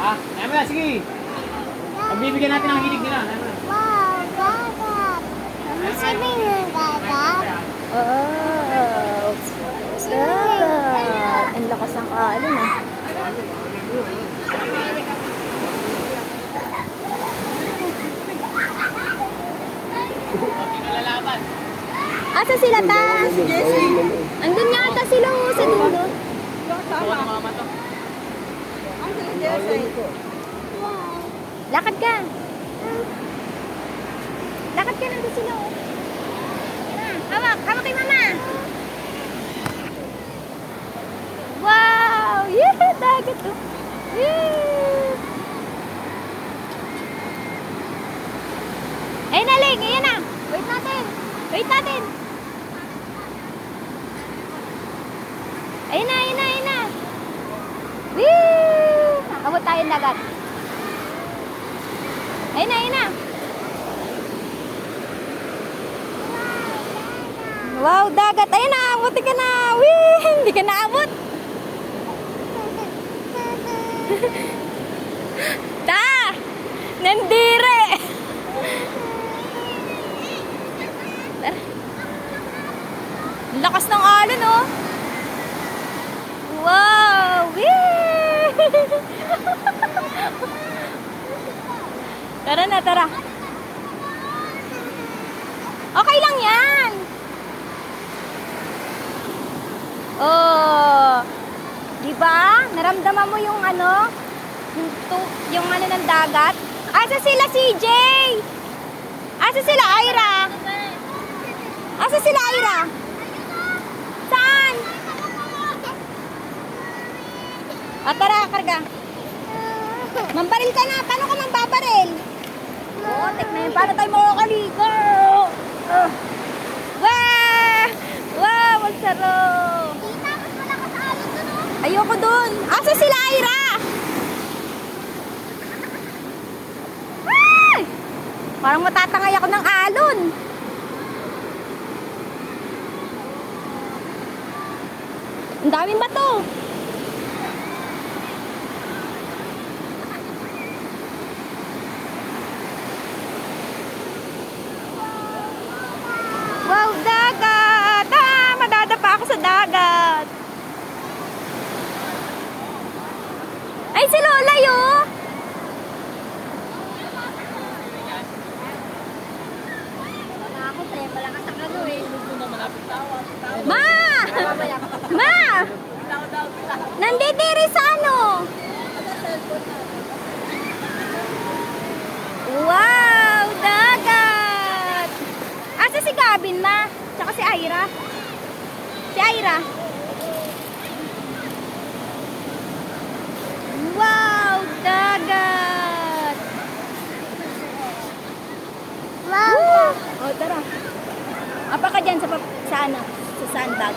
Ha? Ayan mo na, sige. Pagbibigyan natin ang hilig nila. Ayan mo na. Wow, dagat. Swimming ng dagat. Oh, dagat. Ang lakas ng alon ah. Nalalaban. Asa sila ta? Andun nga ata sila oh, sa dulo. Buwan ng mama to. Lakad ka. Lakad ka, nandun sila oh. Hawak, hawak kay mama. Wow! Yeah, dagat to. Yeah! Ayun na, Ling. Ayan na. Wait natin. Wait natin. Ayun na, ayun na, ayun na. Woo! Abot tayo ng dagat. Ayun na, ayun na. Wow, dagat. Ayun na, abuti ka na. Wee! Hindi ka naabot. Ta! Nandire! Lakas ng alon, oh. Wow! Wee! Tara na, tara. Okay lang yan. Oh. Diba? Naramdaman mo yung ano? Yung ano ng dagat? Asa sila, CJ? Asa sila, Ira? Asa sila, Ira? Saan? O, tara, karga. Mambaril ka na. Paano ka mambabaril? Oo, na yun. Paano tayo makakaligo? Wow! Wow, ang sarap. Ayoko dun. Asa sila, Ira? Ay! Parang matatangay ako ng alon. Ang daming bato. Wow, dagat! Ah, madadapa ako sa dagat. Ay, si Lola yun! Wala ako, pre. Malakas ang ano eh. Ma! Ma! Nanditiri sa ano? Wow! Dagat! Asa si Gavin, ma? Tsaka si Ira? Si Ira? Wow! Dagat! Wow. Oh, tara. Apa ka dyan sa ano? Sa sandbag.